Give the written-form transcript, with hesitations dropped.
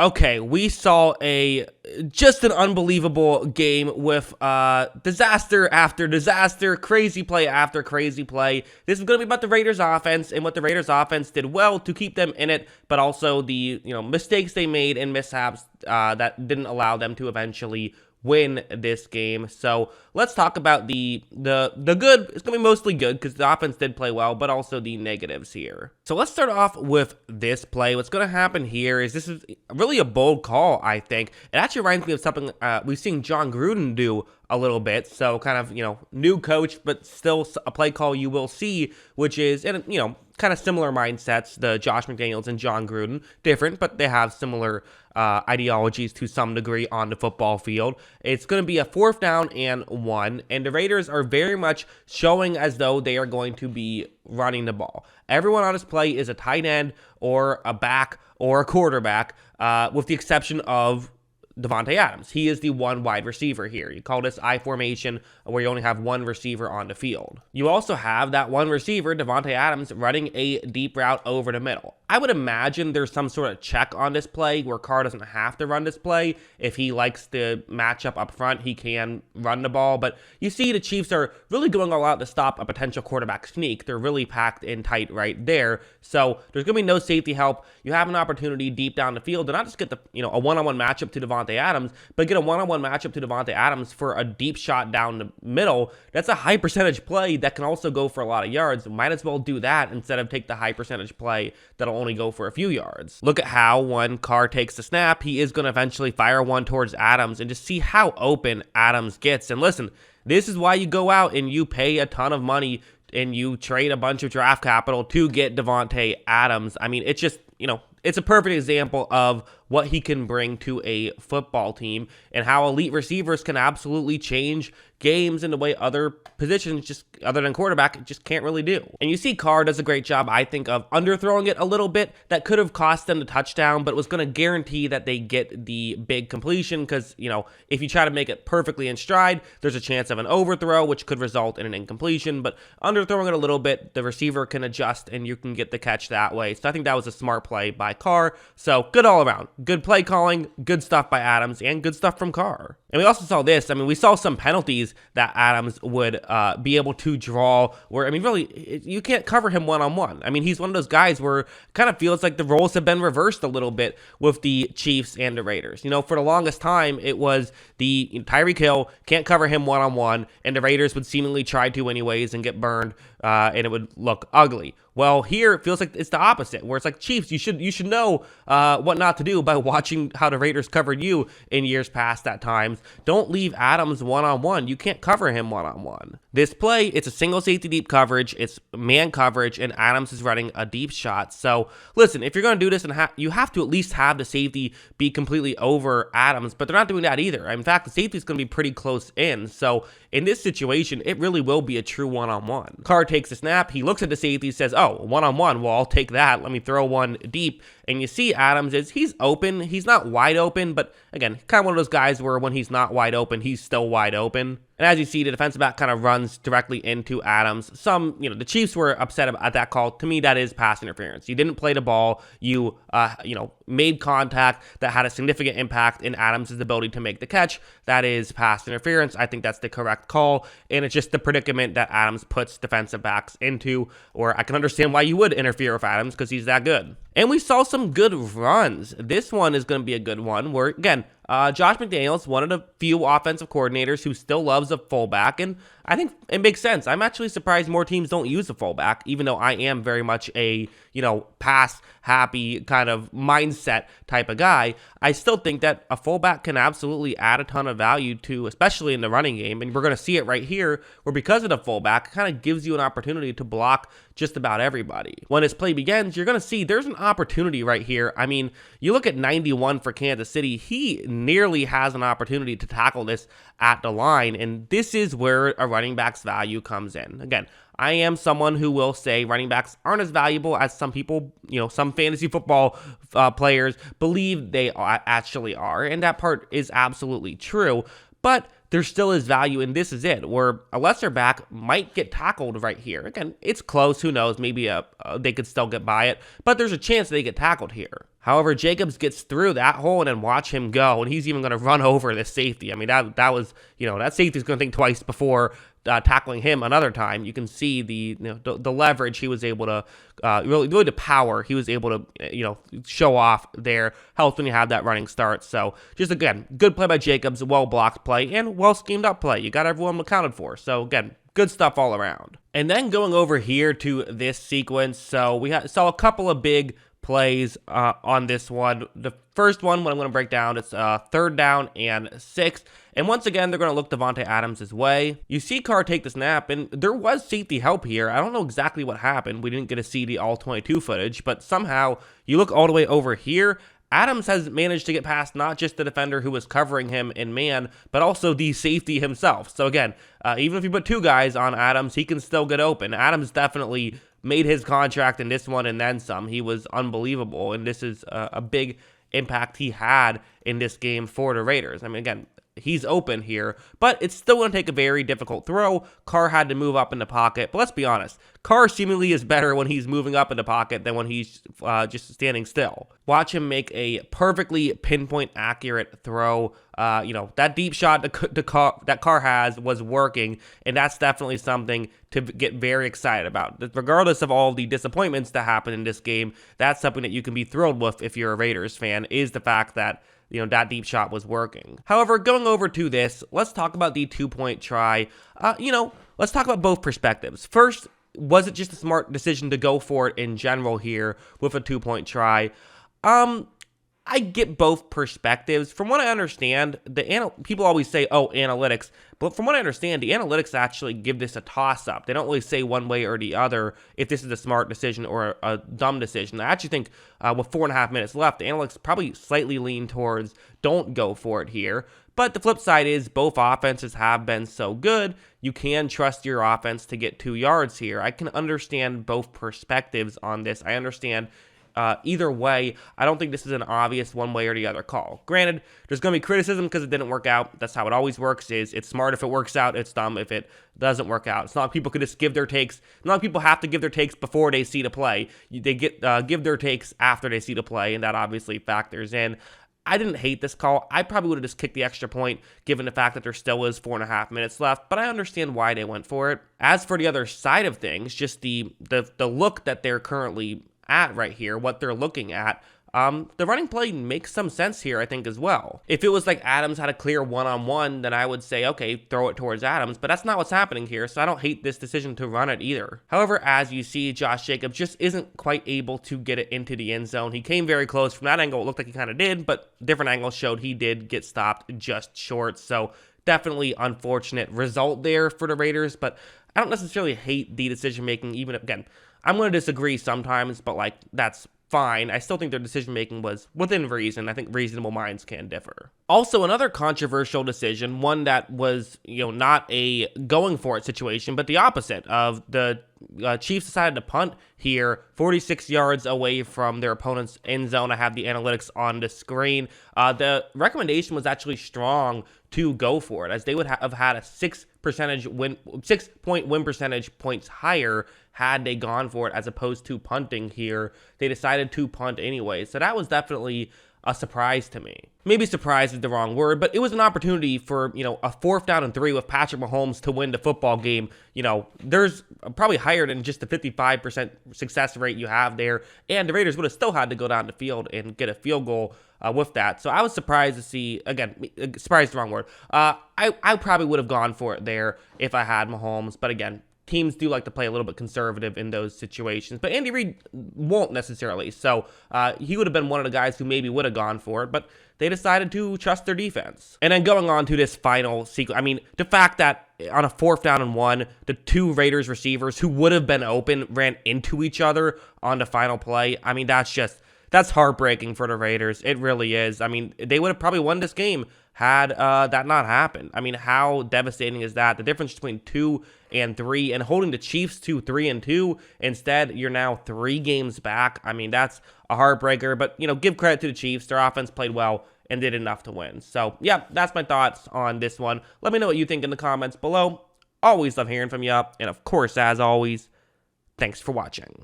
Okay, we saw just an unbelievable game with disaster after disaster, crazy play after crazy play. This is going to be about the Raiders offense and what the Raiders offense did well to keep them in it, but also the mistakes they made and mishaps that didn't allow them to eventually win this game. So let's talk about the good. It's gonna be mostly good because the offense did play well, but also the negatives here. So let's start off with this play. What's gonna happen here is this is really a bold call. I think it actually reminds me of something we've seen John Gruden do a little bit. So kind of new coach, but still a play call you will see, which is kind of similar mindsets. The Josh McDaniels and John Gruden, different, but they have similar ideologies to some degree on the football field. It's going to be a 4th down and 1, and the Raiders are very much showing as though they are going to be running the ball. Everyone on this play is a tight end or a back or a quarterback, with the exception of Davante Adams. He is the one wide receiver here. You call this I formation, where you only have one receiver on the field. You also have that one receiver, Davante Adams, running a deep route over the middle. I would imagine there's some sort of check on this play where Carr doesn't have to run this play. If he likes the matchup up front, he can run the ball. But you see the Chiefs are really going all out to stop a potential quarterback sneak. They're really packed in tight right there. So there's going to be no safety help. You have an opportunity deep down the field to not just get a one-on-one matchup to Davante Adams, but get a one-on-one matchup to Davante Adams for a deep shot down the middle. That's a high percentage play that can also go for a lot of yards. Might as well do that instead of take the high percentage play that'll only go for a few yards. Look at how when Carr takes the snap, he is going to eventually fire one towards Adams, and just see how open Adams gets. And listen, this is why you go out and you pay a ton of money and you trade a bunch of draft capital to get Davante Adams. I mean, it's just, it's a perfect example of what he can bring to a football team and how elite receivers can absolutely change games in the way other positions, just other than quarterback, just can't really do. And you see Carr does a great job, I think, of underthrowing it a little bit. That could have cost them the touchdown, but it was going to guarantee that they get the big completion because, if you try to make it perfectly in stride, there's a chance of an overthrow, which could result in an incompletion. But underthrowing it a little bit, the receiver can adjust and you can get the catch that way. So I think that was a smart play by Carr. So good all around. Good play calling, good stuff by Adams, and good stuff from Carr. And we also saw this. I mean, we saw some penalties that Adams would be able to draw where, really, you can't cover him one-on-one. I mean, he's one of those guys where it kind of feels like the roles have been reversed a little bit with the Chiefs and the Raiders. For the longest time, it was the Tyreek Hill, can't cover him one-on-one, and the Raiders would seemingly try to anyways and get burned, and it would look ugly. Well, here it feels like it's the opposite, where it's like, Chiefs, you should know what not to do by watching how the Raiders covered you in years past at times. Don't leave Adams one-on-one. You can't cover him one-on-one. This play, it's a single safety deep coverage, it's man coverage, and Adams is running a deep shot. So, listen, if you're going to do this, you have to at least have the safety be completely over Adams, but they're not doing that either. In fact, the safety is going to be pretty close in. So, in this situation, it really will be a true one-on-one. Carr takes a snap, he looks at the safety, says, oh, one-on-one, well, I'll take that. Let me throw one deep. And you see Adams he's open. He's not wide open, but again, kind of one of those guys where when he's not wide open, he's still wide open. And as you see, the defensive back kind of runs directly into Adams. The Chiefs were upset at that call. To me, that is pass interference. You didn't play the ball. You, made contact that had a significant impact in Adams' ability to make the catch. That is pass interference. I think that's the correct call. And it's just the predicament that Adams puts defensive backs into, or I can understand why you would interfere with Adams because he's that good. And we saw some good runs. This one is going to be a good one where, again, Josh McDaniels, one of the few offensive coordinators who still loves a fullback, and I think it makes sense. I'm actually surprised more teams don't use a fullback, even though I am very much a, pass-happy kind of mindset type of guy. I still think that a fullback can absolutely add a ton of value to, especially in the running game, and we're going to see it right here, where because of the fullback, it kind of gives you an opportunity to block just about everybody. When this play begins, you're going to see there's an opportunity right here. I mean, you look at 91 for Kansas City, he nearly has an opportunity to tackle this at the line, and this is where a running back's value comes in. Again, I am someone who will say running backs aren't as valuable as some people, some fantasy football players believe they actually are, and that part is absolutely true, but there still is value, and this is it, where a lesser back might get tackled right here. Again, it's close, who knows, maybe they could still get by it, but there's a chance they get tackled here. However, Jacobs gets through that hole and then watch him go, and he's even going to run over this safety. I mean, that was, that safety's going to think twice before tackling him another time. You can see the leverage he was able to, really the power he was able to, show off there. Helps when you have that running start. So just, again, good play by Jacobs, well blocked play, and well schemed up play. You got everyone accounted for. So, again, good stuff all around. And then going over here to this sequence, so we saw a couple of big plays on this one. The first one, what I'm going to break down, it's 3rd down and 6. And once again, they're going to look Davante Adams' way. You see Carr take the snap, and there was safety help here. I don't know exactly what happened. We didn't get to see the all-22 footage, but somehow you look all the way over here. Adams has managed to get past not just the defender who was covering him in man, but also the safety himself. So again, even if you put 2 guys on Adams, he can still get open. Adams definitely made his contract in this one and then some. He was unbelievable, and this is a big impact he had in this game for the Raiders. I mean, again, he's open here, but it's still going to take a very difficult throw. Carr had to move up in the pocket, but let's be honest. Carr seemingly is better when he's moving up in the pocket than when he's just standing still. Watch him make a perfectly pinpoint accurate throw. That deep shot that Carr has was working, and that's definitely something to get very excited about. Regardless of all the disappointments that happen in this game, that's something that you can be thrilled with if you're a Raiders fan, is the fact that that deep shot was working. However, going over to this, let's talk about the 2-point try. Let's talk about both perspectives. First, was it just a smart decision to go for it in general here with a 2-point try? I get both perspectives. From what I understand, people always say, oh, analytics. But from what I understand, the analytics actually give this a toss-up. They don't really say one way or the other if this is a smart decision or a dumb decision. I actually think with 4.5 minutes left, the analytics probably slightly lean towards don't go for it here. But the flip side is both offenses have been so good, you can trust your offense to get 2 yards here. I can understand both perspectives on this. I understand either way. I don't think this is an obvious one way or the other call. Granted, there's going to be criticism because it didn't work out. That's how it always works. It's smart if it works out. It's dumb if it doesn't work out. It's not like people could just give their takes. Not like people have to give their takes before they see the play. They give their takes after they see the play, and that obviously factors in. I didn't hate this call. I probably would have just kicked the extra point given the fact that there still is 4.5 minutes left, but I understand why they went for it. As for the other side of things, just the look that they're currently at right here, what they're looking at, the running play makes some sense here, I think, as well. If it was like Adams had a clear one-on-one, then I would say, okay, throw it towards Adams, but that's not what's happening here, so I don't hate this decision to run it either. However, as you see, Josh Jacobs just isn't quite able to get it into the end zone. He came very close. From that angle, it looked like he kind of did, but different angles showed he did get stopped just short, so definitely unfortunate result there for the Raiders, but I don't necessarily hate the decision-making, even if, again, I'm going to disagree sometimes, but that's fine. I still think their decision-making was within reason. I think reasonable minds can differ. Also, another controversial decision, one that was, not a going for it situation, but the opposite of the Chiefs decided to punt here 46 yards away from their opponent's end zone. I have the analytics on the screen. The recommendation was actually strong to go for it, as they would have had a 6-point win percentage points higher had they gone for it as opposed to punting here. They decided to punt anyway, so that was definitely a surprise to me. Maybe surprise is the wrong word, but it was an opportunity for, a 4th down and 3 with Patrick Mahomes to win the football game. There's probably higher than just the 55% success rate you have there, and the Raiders would have still had to go down the field and get a field goal with that. So I was surprised to see, again, surprised is the wrong word. I probably would have gone for it there if I had Mahomes, but again, teams do like to play a little bit conservative in those situations, but Andy Reid won't necessarily. So he would have been one of the guys who maybe would have gone for it, but they decided to trust their defense. And then going on to this final sequence, the fact that on a 4th down and 1, the 2 Raiders receivers who would have been open ran into each other on the final play. That's heartbreaking for the Raiders. It really is. They would have probably won this game had that not happened. How devastating is that? The difference between 2 and 3 and holding the Chiefs to 3-2. Instead, you're now 3 games back. That's a heartbreaker, but, give credit to the Chiefs. Their offense played well and did enough to win. So, yeah, that's my thoughts on this one. Let me know what you think in the comments below. Always love hearing from you. And, of course, as always, thanks for watching.